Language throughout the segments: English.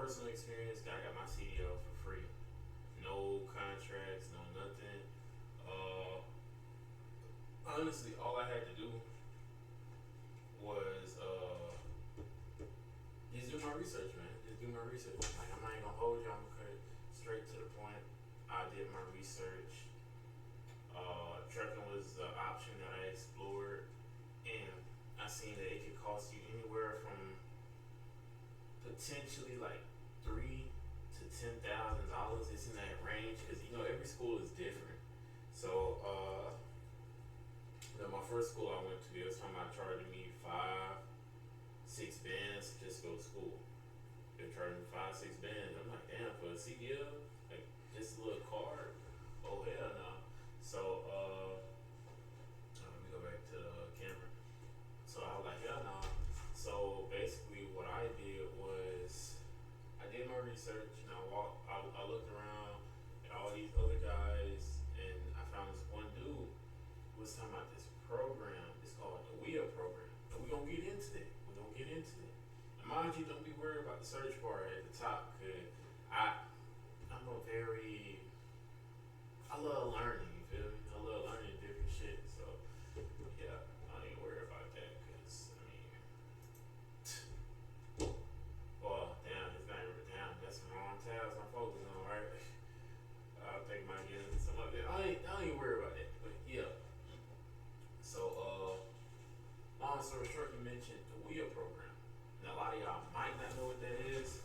personal experience, I got my CDL for free. No contracts, no nothing. Uh, Honestly, all I had to do was just do my research, man. Just do my research. Like I'm not even gonna hold you. I'm gonna cut it straight to the point. I did my research. Trucking was the option that I explored, and I seen that it could cost you anywhere from potentially like $3,000 to $10,000. It's in that range because you know every school is different. So my first school I went to, it was talking about charging me 5, 6 bands just to go to school. They're charging me 5, 6 bands. I'm like, damn, for a CDL, like just a little card. Oh hell no. So let me go back to the camera. So I was like, hell no. So basically, what I did was I did my research and I looked around at all these other guys, and I found this one dude who was talking about this program. It's called the WIA program. And we're gonna get into that. We're gonna get into it. And mind you, don't be worried about the search bar at the top, cause I'm a very I love learning, you feel me? I love learning different shit. So yeah, I ain't worried about that, cause I mean well, damn, it's not even down. That's some wrong tabs I'm focusing on, right? I think I might get into some of it. I ain't worried about that. But yeah. So long story short, you mentioned the WIA program. Now a lot of y'all might not know what that is.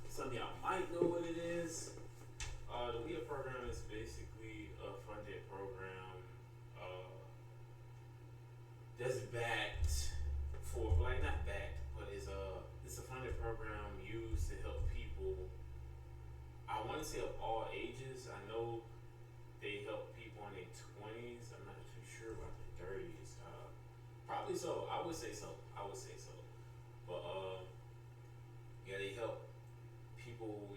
Some of y'all might know what it is. The WIA program is basically a funded program that's backed for, like not backed, but it's a funded program used to help people. I want to say of all ages. I know they help people in their 20s. I'm not too sure about the 30s. Probably so. I would say so. But yeah, they help people,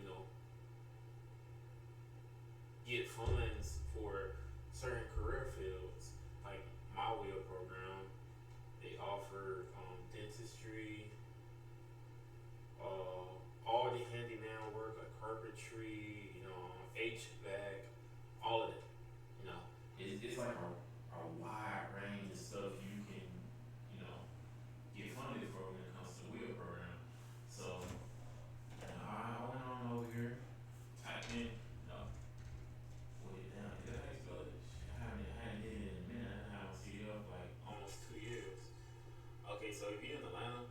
get funds for certain career fields. Like my WIA program, they offer dentistry, all the handyman work like carpentry, HVAC, all of it. You know, it's like a wide range of stuff you can, get funded for when it comes to the WIA program. So I went on over here, typed in, wait down, did I spell it? I haven't did it in a minute. I haven't seen it up like almost 2 years. Okay, so if you're in Atlanta,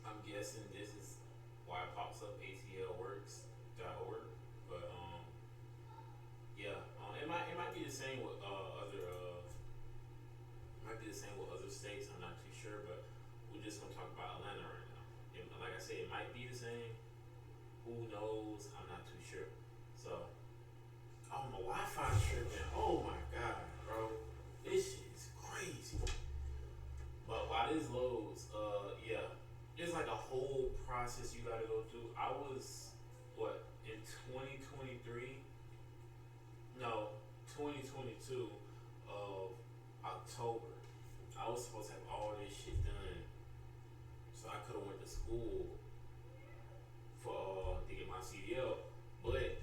I'm guessing this is why it pops up atlworks.org. But yeah, it might be the same with other states. I'm not too sure, but we're just gonna talk about Atlanta right now. Like I said, it might be the same. Who knows? I'm not too sure. So, oh, my Wi-Fi tripping. Oh my god, bro, this shit is crazy. But while this loads, yeah, it's like a whole process you gotta go through. I was in 2023? No, 2022 of October. I was supposed to have all this shit done, so I could have went to school for to get my CDL. But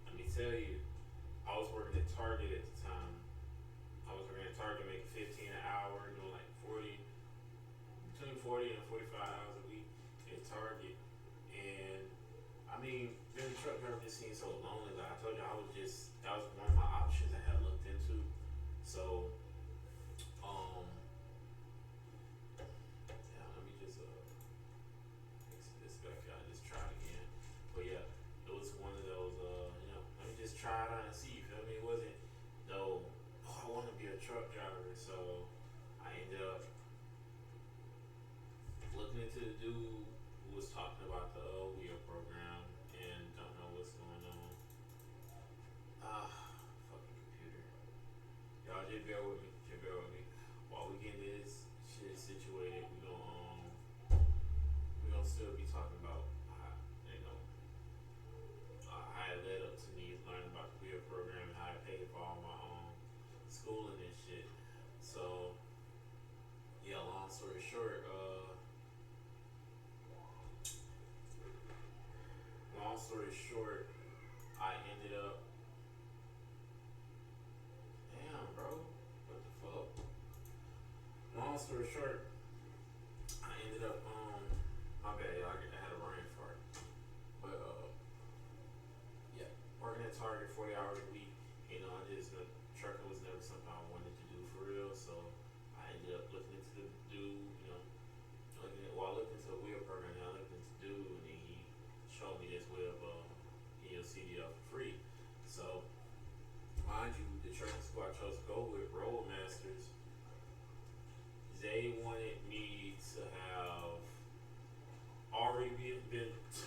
let me tell you, I was working at Target at the time. I was working at Target making 15 an hour, doing like 40 and 45 hours a week at Target. And I mean, being a truck driver just seemed so lonely. Like I told you, that was one of my options I had looked into. So, yeah, let me just fix this back here. I just try it again. But yeah, it was one of those, let me just try it out and see. You feel me? It wasn't no, oh, I want to be a truck driver. So I ended up looking into the dude who was talking about the WIA program and don't know what's going on. Fucking computer. Y'all just bear with me. While we get this shit situated, we gonna still be talking about how it led up to me learning about the WIA program and how I paid for all my schooling and shit. So yeah, long story short,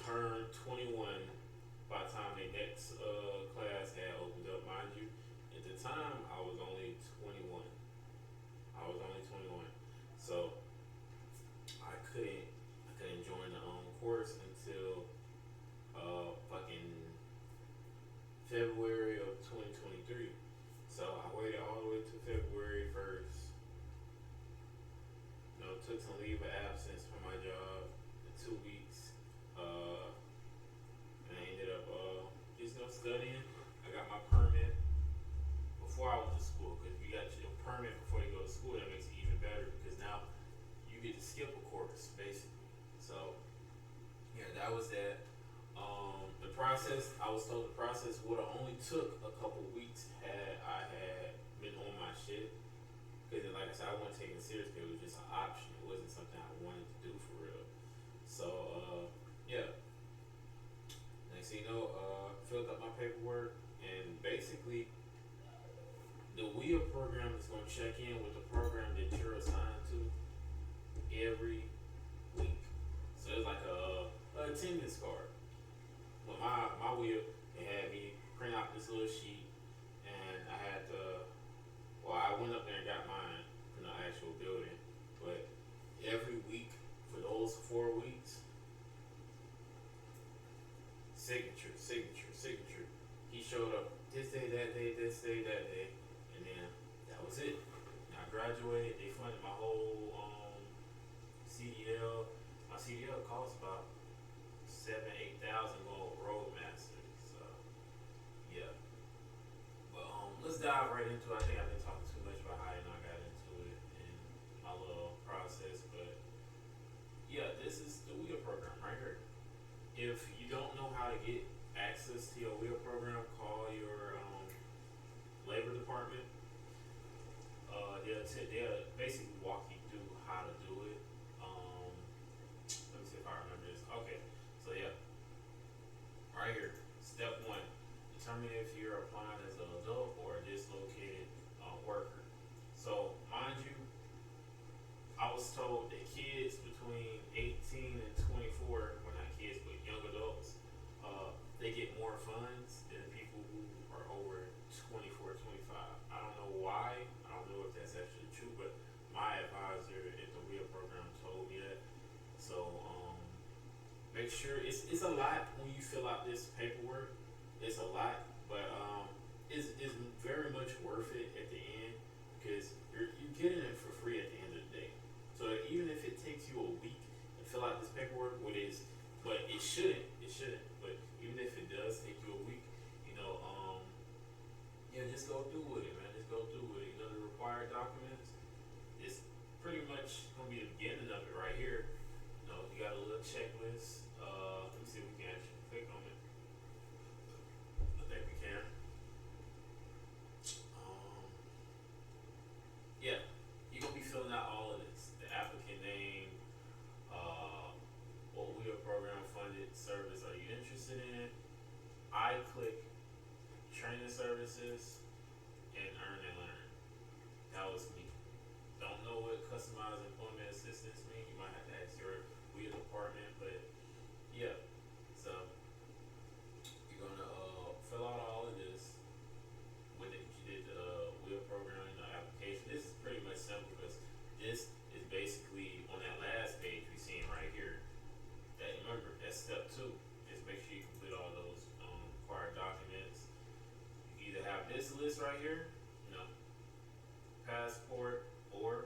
turned 21 by the time the next class had opened up. Mind you, at the time I was only 21. I was only 21, so I couldn't join the course until fucking February of 2023. So I waited all the way to February 1st. You know, took some leave of absence from my job for 2 weeks. And I ended up just studying. I got my permit before I went to school, because if you got your permit before you go to school, that makes it even better, because now you get to skip a course basically. So yeah, that was that. The process, I was told the process would have only took a couple weeks had I had been on my shit. Because like I said, I wasn't taking it serious, because it was just an option. It wasn't something I wanted to do for real. So yeah. Next thing you know, filled up my paperwork, and basically the WIA program is going to check in with the program that you're assigned to every week. So it's like a attendance card. When my WIA, they had me print out this little sheet, and I had to. Well, I went up there and got mine from the actual building, but every week for those 4 weeks, signature, signature, signature. He showed up this day, that day, this day, that day, and then that was it. And I graduated. They funded my whole CDL. My CDL cost about 7,000-8,000 going with Roadmaster. So yeah. But let's dive right into it. I think I've been talking too much about how I got into it and my little process, but yeah, this is the WIA program right here. If you don't know how to get access to your WIA program, call your labor department. They'll basically walk you through how to do it. Let me see if I remember this. Okay, so yeah, right here, step one: determine if you're applying as an adult or a dislocated worker. So mind you, I was told that kids between 18 and 24, well not kids, but young adults, they get more funds than people who are over 24, 25. I don't know why. I don't know if that's actually true, but my advisor at the WIA program told me that. So make sure it's a lot when you fill out this paperwork. It's a lot, but it's very much worth it at the end, because you're getting it for free at the end of the day. So even if it takes you a week to fill out this paperwork, but it shouldn't. But even if it does take you a week, yeah, just go through with it, man. Just go through with it. The required documents, it's pretty much gonna be the beginning of it right here. You got a little checklist. Let me see if we can actually click on it. I think we can. Yeah, you're gonna be filling out all of this: the applicant name, what WIA program funded service are you interested in. I click training services and earn and learn. That was me. Don't know what customized employment assistance mean. You might have to ask your WIA department, but yeah. So you're gonna fill out all of this when you did the WIA program application. This is pretty much simple, because this is basically on that last page we seen right here. That, remember, that's step 2. Just make sure you complete all those required documents. You either have this list right here, passport, or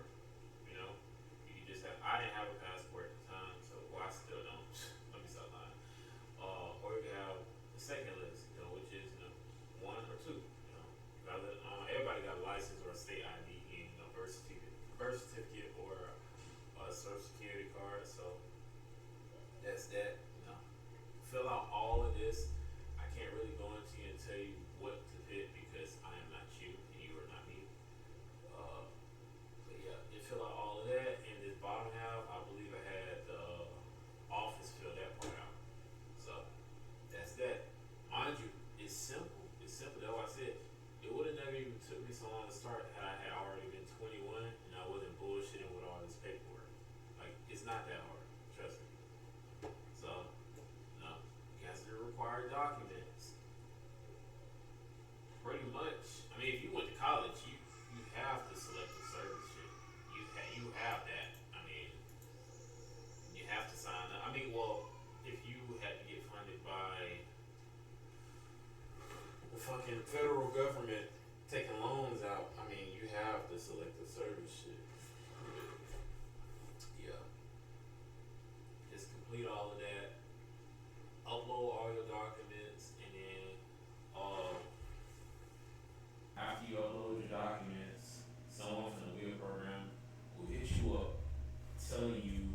in the federal government taking loans out, I mean, you have the selective service shit. Yeah. Just complete all of that. Upload all your documents, and then after you upload your documents, someone from the wheel program will hit you up telling you,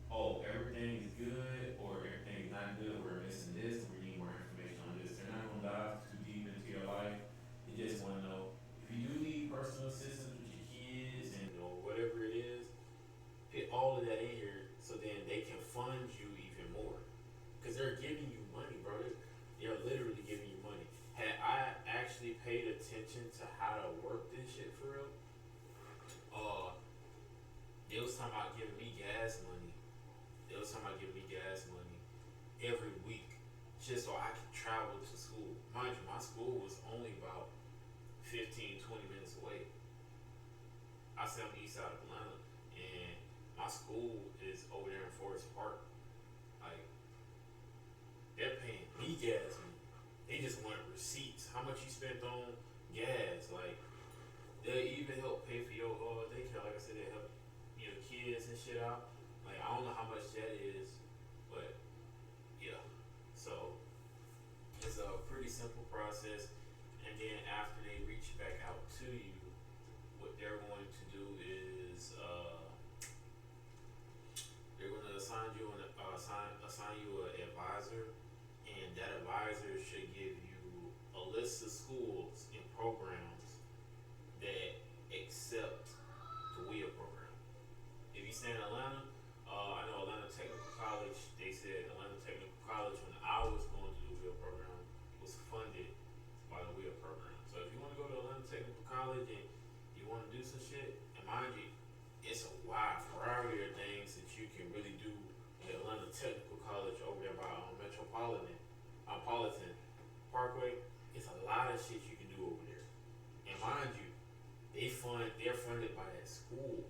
oh, everything is good or everything is not good, we're missing this, we need more information on this. They're not gonna dive too deep into your life. They just wanna know if you do need personal assistance with your kids and or whatever it is, put all of that in here so then they can fund you even more. Cause they're giving you money, bro. They're literally giving you money. Had I actually paid attention to how to work this shit for real, they was talking about giving me gas money. They was talking about giving me gas money every week just so I could travel to school. Mind you, my school was only about 15, 20 minutes away. I stay on the east side of Atlanta, and my school is over there in Forest Park. Like, they're paying me gas money. They just want receipts. How much you spent on gas? Like, they even help pay for your daycare. Like I said, they help your kids and shit out. Like, I don't know how much that is, but yeah. So it's a pretty simple process. And then after they reach back out to you, what they're going to do is they're going to assign you an advisor, and that advisor should give you a list of schools and programs that accept the WHEEL program. If you stay in Atlanta, I know Atlanta Technical College, they said Atlanta Technical College, when I was going to the WHEEL program, was funded by the WHEEL program. So if you want to go to Atlanta Technical College and you want to do some shit, and mind you, it's a wide variety of things that you can really do at Atlanta Technical College over there by Metropolitan Parkway. It's a lot of shit you can do over there. And mind you, they're funded by that school.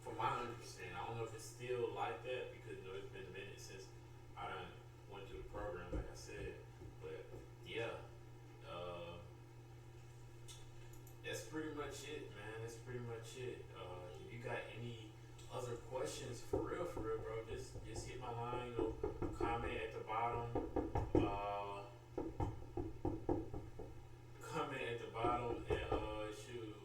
From my understanding, I don't know if it's still like that because you know it's been a minute since I done went through the program, like I said. But yeah, that's pretty much it, man. That's pretty much it. If you got any other questions for real, bro, just hit my line or comment at the bottom. Comment at the bottom and shoot,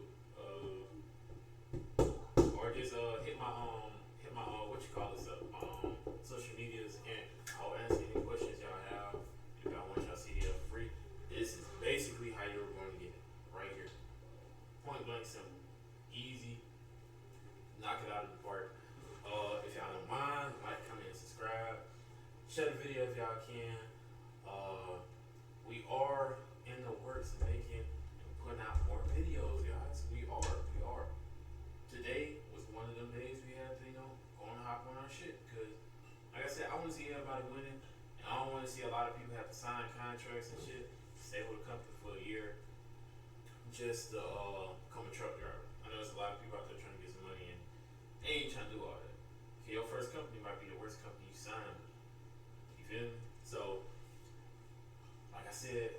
or just hit my what you call this up social medias, and I'll answer any questions y'all have. If y'all want y'all CDL free, this is basically how you're going to get it right here. Point blank simple, easy, knock it out of the park. If y'all don't mind, like, comment, and subscribe. Share the video if y'all can. We are in the works of making and putting out more videos, guys. We are. Today was one of them days we had to, go and hop on our shit. Because, like I said, I want to see everybody winning. And I don't want to see a lot of people have to sign contracts and shit, stay with a company for a year, just to become a truck driver. I know there's a lot of people out there trying to get some money, and they ain't trying to do all that. Okay, your first company might be the worst company you sign with. You feel me? So, like I said,